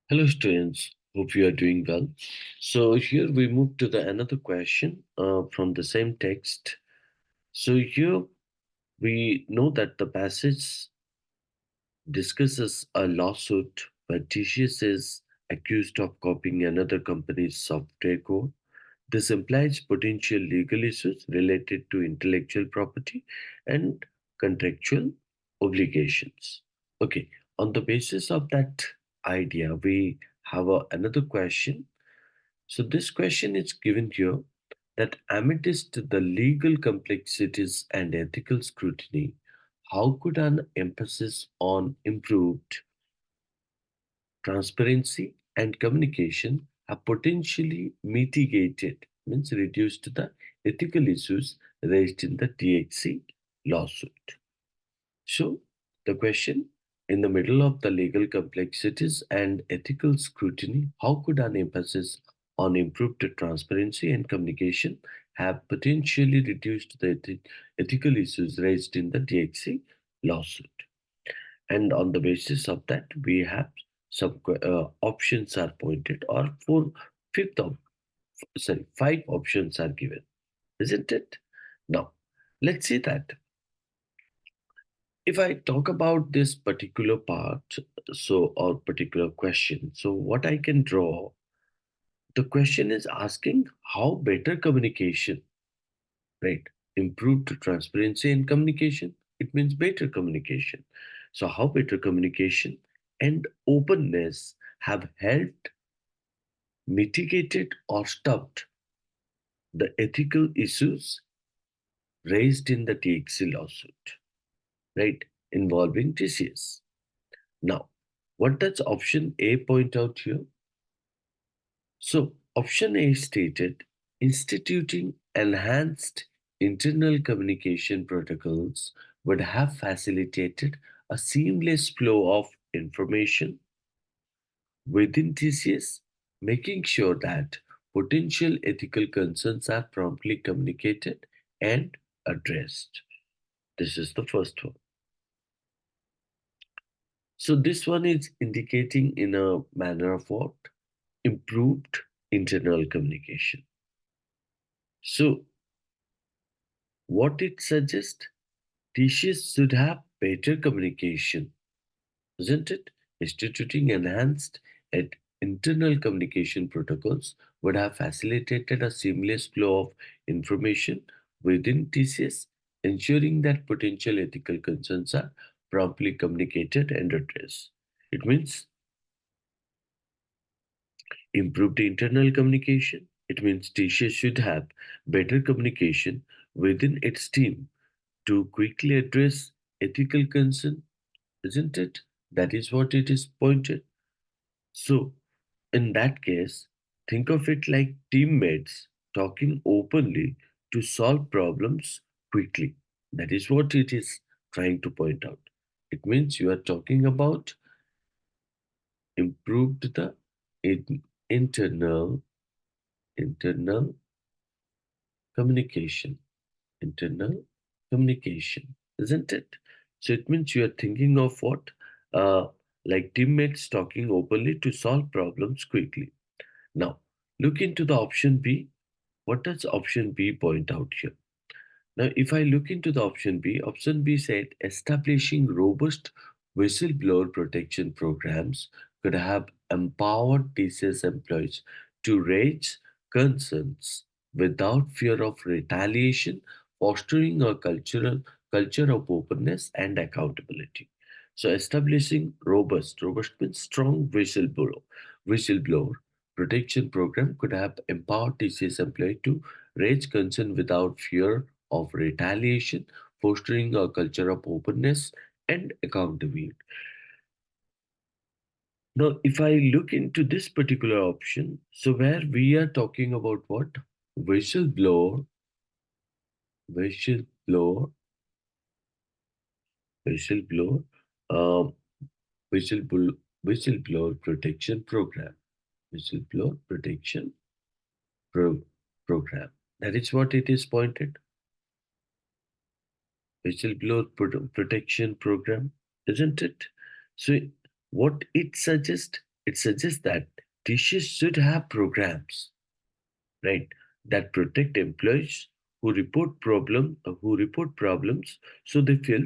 Hello, students. Hope you are doing well. So here we move to the another question from the same text. So here we know that the passage discusses a lawsuit where TCS is accused of copying another company's software code. This implies potential legal issues related to intellectual property and contractual obligations. Okay, on the basis of that idea, we have another question. So, this question is given here that amidst the legal complexities and ethical scrutiny, how could an emphasis on improved transparency and communication have potentially mitigated, means reduced the ethical issues raised in the THC lawsuit? So, the question in the middle of the legal complexities and ethical scrutiny, how could an emphasis on improved transparency and communication have potentially reduced the ethical issues raised in the DXC lawsuit? And on the basis of that, we have some options are pointed, or fifth of, sorry, five options are given, isn't it? Now, let's see that if I talk about this particular part, so or particular question, so what I can draw, the question is asking how better communication, right? Improved transparency in communication. It means better communication. So how better communication and openness have helped mitigated or stopped the ethical issues raised in the TXC lawsuit, right? Involving TCS. Now, what does option A point out here? So, option A stated instituting enhanced internal communication protocols would have facilitated a seamless flow of information within TCS, making sure that potential ethical concerns are promptly communicated and addressed. This is the first one. So, this one is indicating in a manner of what? Improved internal communication. So, what it suggests, teachers should have better communication, isn't it? Instituting enhanced and internal communication protocols would have facilitated a seamless flow of information within TCS, ensuring that potential ethical concerns are promptly communicated and addressed. It means improved internal communication. It means TCS should have better communication within its team to quickly address ethical concern, isn't it? That is what it is pointed. So, in that case, think of it like teammates talking openly to solve problems quickly. That is what it is trying to point out. It means you are talking about improved the internal internal communication, internal communication, isn't it? So it means you are thinking of what? Uh, like teammates talking openly to solve problems quickly. Now, look into the option B. What does option B point out here? Now, if I look into the option B said establishing robust whistleblower protection programs could have empowered TCS employees to raise concerns without fear of retaliation, fostering a culture of openness and accountability. So, establishing robust means strong whistleblower protection program could have empowered TCS employee to raise concern without fear of retaliation, fostering a culture of openness and accountability. Now, if I look into this particular option, so where we are talking about what? Whistleblower, whistleblower, whistleblower, uh, whistleblower, whistleblower protection program, whistleblower protection pro- program. That is what it is pointed. Whistleblower protection program, isn't it? So, what it suggests It suggests that TCS should have programs, right, that protect employees who report problems so they feel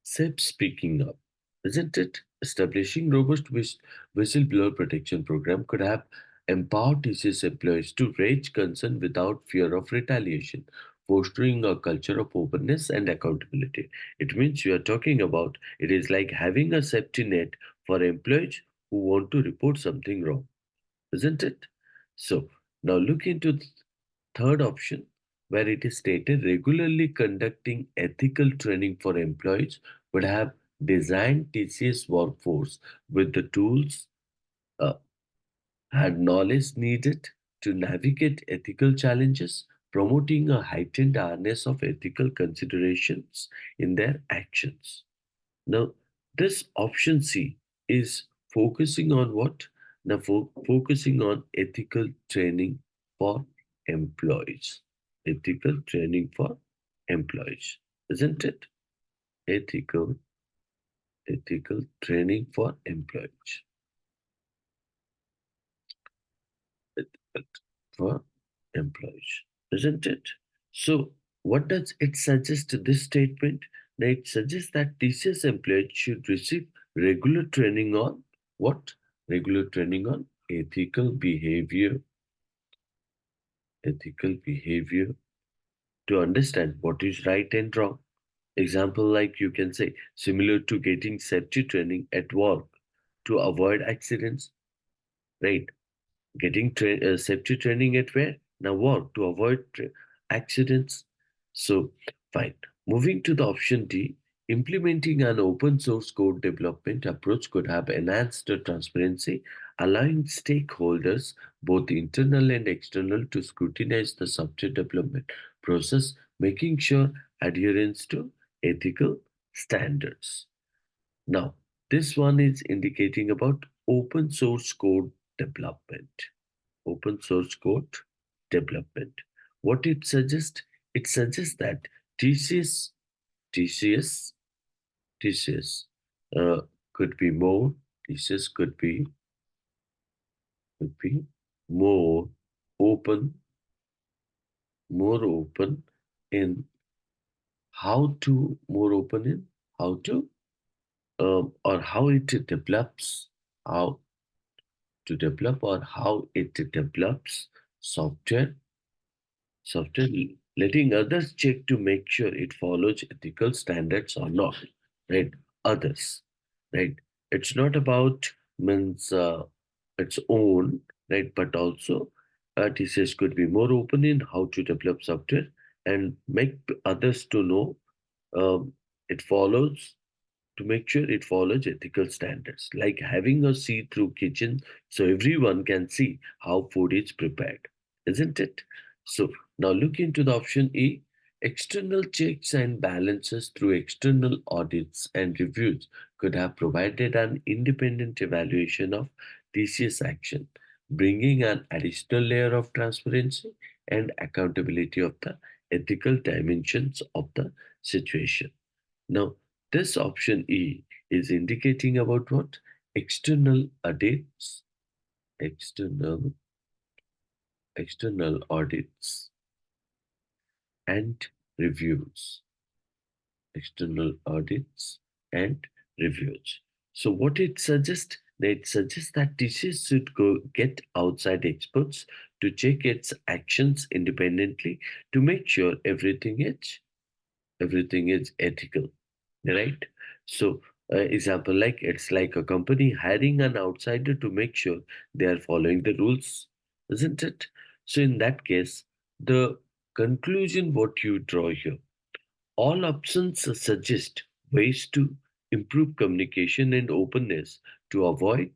safe speaking up, isn't it? Establishing robust whistleblower protection program could have empowered TCS employees to raise concern without fear of retaliation, fostering a culture of openness and accountability. It means you are talking about it is like having a safety net for employees who want to report something wrong, isn't it? So now look into the third option, where it is stated regularly conducting ethical training for employees would have designed TCS workforce with the tools, uh, had knowledge needed to navigate ethical challenges, promoting a heightened awareness of ethical considerations in their actions. Now, this option C is focusing on what? Now, focusing on ethical training for employees. Ethical training for employees, isn't it? Ethical, ethical training for employees. Ethical for employees, isn't it? So, what does it suggest this statement? Now, it suggests that TCS employees should receive regular training on what? Regular training on ethical behavior to understand what is right and wrong. Example like you can say, similar to getting safety training at work to avoid accidents, right? Getting safety training at where? Now work to avoid accidents. So, fine. Moving to the option D, implementing an open source code development approach could have enhanced the transparency, allowing stakeholders, both internal and external, to scrutinize the software development process, making sure adherence to ethical standards. Now, this one is indicating about open source code development. Open source code development. What it suggests? It suggests that TCS, TCS, TCS could be more. TCS could be more open, more open in more open in how to or how it develops, how to develop or how it develops software software letting others check to make sure it follows ethical standards or not, right? Others, right? It's not about means its own, right? But also TCS could be more open in how to develop software and make others to know it follows to make sure it follows ethical standards, like having a see through kitchen so everyone can see how food is prepared, isn't it? So now look into the option E, external checks and balances through external audits and reviews could have provided an independent evaluation of TCS action, bringing an additional layer of transparency and accountability of the ethical dimensions of the situation. Now, this option E is indicating about what? External audits, external, external audits and reviews, external audits and reviews. So what it suggests? It suggests that TCS should go get outside experts to check its actions independently to make sure everything is ethical, right? So, example like it's like a company hiring an outsider to make sure they are following the rules, isn't it? So, in that case, the conclusion what you draw here, all options suggest ways to improve communication and openness to avoid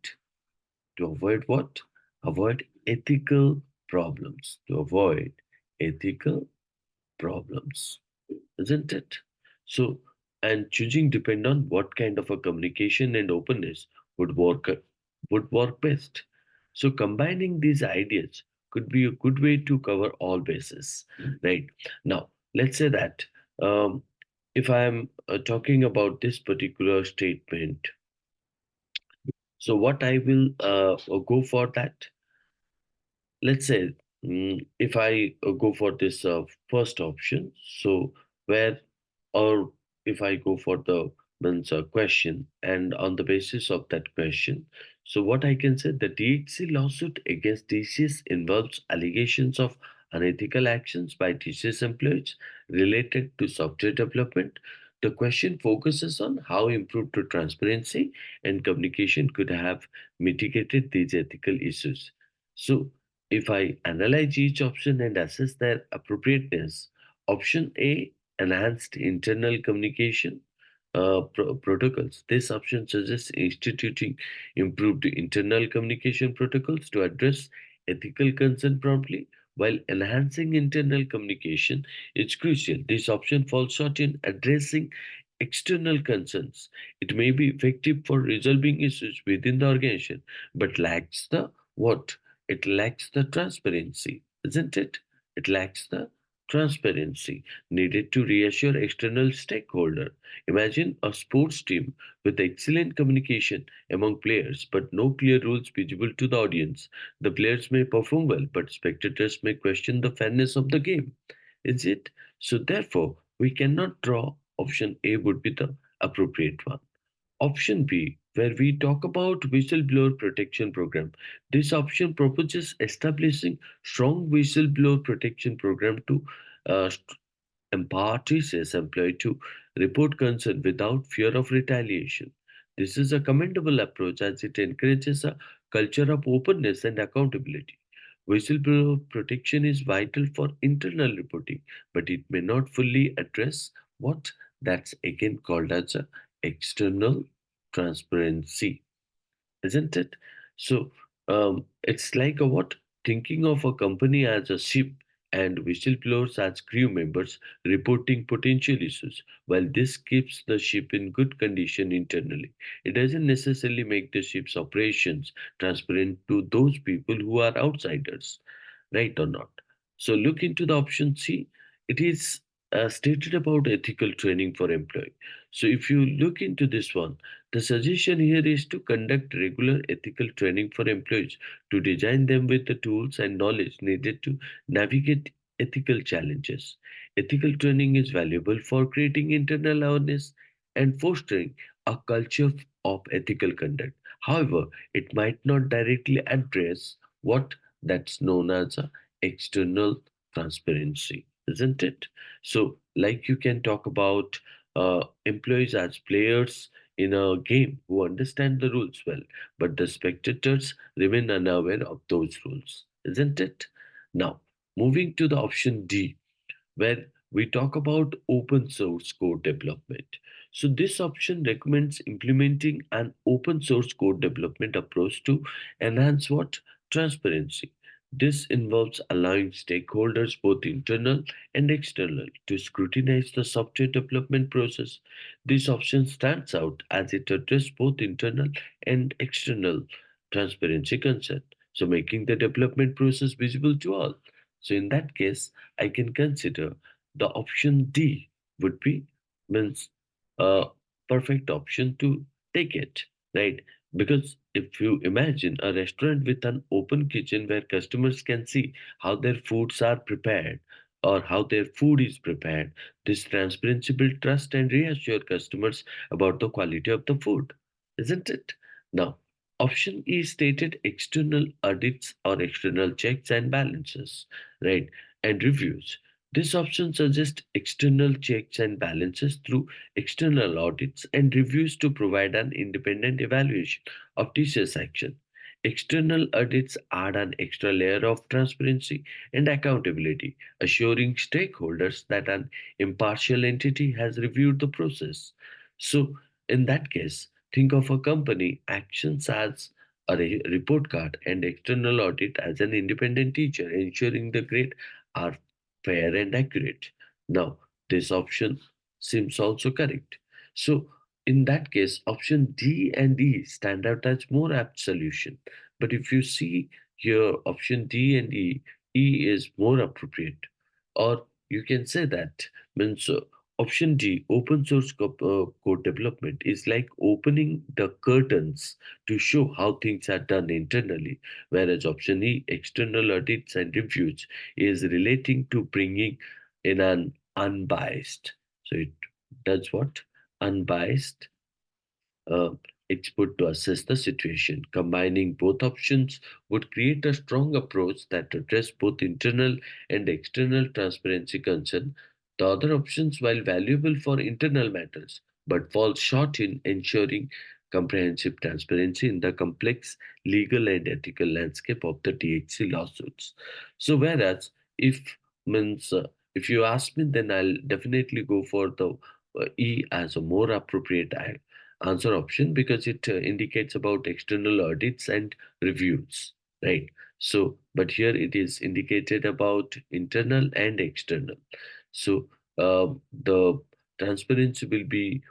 what? Avoid ethical problems. To avoid ethical problems, isn't it? So, and choosing depend on what kind of a communication and openness would work best. So, combining these ideas could be a good way to cover all bases, right? Now, let's say that um, if I am talking about this particular statement, So what I will go for that, let's say, if I go for this first option, so where, or if I go for the means question, and on the basis of that question, so what I can say, the DXC lawsuit against TCS involves allegations of unethical actions by TCS employees related to software development. The question focuses on how improved transparency and communication could have mitigated these ethical issues. So if I analyze each option and assess their appropriateness, option A, enhanced internal communication protocols. This option suggests instituting improved internal communication protocols to address ethical concern promptly. While enhancing internal communication is crucial, this option falls short in addressing external concerns. It may be effective for resolving issues within the organization, but lacks the what? It lacks the transparency, isn't it? It lacks the transparency needed to reassure external stakeholder. Imagine a sports team with excellent communication among players but no clear rules visible to the audience. The players may perform well, but spectators may question the fairness of the game. Is it? So therefore, we cannot draw option A would be the appropriate one. Option B, where we talk about whistleblower protection program. This option proposes establishing strong whistleblower protection program to empower TCS employee to report concern without fear of retaliation. This is a commendable approach as it encourages a culture of openness and accountability. Whistleblower protection is vital for internal reporting, but it may not fully address what that's again called as a external transparency, isn't it? So it's like a what? Thinking of a company as a ship and whistleblowers as crew members reporting potential issues. While this keeps the ship in good condition internally, it doesn't necessarily make the ship's operations transparent to those people who are outsiders, right or not? So look into the option C. It is stated about ethical training for employee. So if you look into this one, the suggestion here is to conduct regular ethical training for employees to design them with the tools and knowledge needed to navigate ethical challenges. Ethical training is valuable for creating internal awareness and fostering a culture of ethical conduct. However, it might not directly address what that's known as a external transparency, isn't it? So, like you can talk about employees as players in a game who understand the rules well, but the spectators remain unaware of those rules, isn't it? Now, moving to the option D, where we talk about open source code development. So, this option recommends implementing an open source code development approach to enhance what? Transparency. This involves allowing stakeholders, both internal and external, to scrutinize the software development process. This option stands out as it addresses both internal and external transparency concern, so making the development process visible to all. So in that case, I can consider the option D would be means a perfect option to take it, right? Because if you imagine a restaurant with an open kitchen where customers can see how their foods are prepared or how their food is prepared, this transparency builds trust and reassure customers about the quality of the food, isn't it? Now, option E stated external audits or external checks and balances, right? And reviews. This option suggests external checks and balances through external audits and reviews to provide an independent evaluation of TCS action. External audits add an extra layer of transparency and accountability, assuring stakeholders that an impartial entity has reviewed the process. So, in that case, think of a company actions as a report card and external audit as an independent teacher, ensuring the grade are fair and accurate. Now, this option seems also correct. So, in that case, option D and E stand out as more apt solution. But if you see here, option D and E, E is more appropriate. Or you can say that means Option D, open source code development is like opening the curtains to show how things are done internally, whereas option E, external audits and reviews, is relating to bringing in an unbiased. So it does what? Unbiased uh, expert to assess the situation. Combining both options would create a strong approach that address both internal and external transparency concern. The other options, while valuable for internal matters, but fall short in ensuring comprehensive transparency in the complex legal and ethical landscape of the THC lawsuits. So, whereas if means if you ask me, then I'll definitely go for the E as a more appropriate answer option because it indicates about external audits and reviews, right? So but here it is indicated about internal and external. So the transparency will be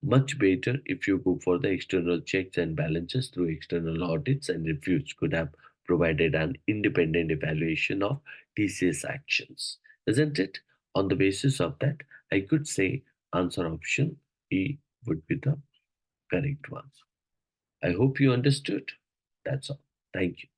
much better if you go for the external checks and balances through external audits and reviews could have provided an independent evaluation of TCS actions, isn't it? On the basis of that, I could say answer option E would be the correct one. I hope you understood. That's all. Thank you.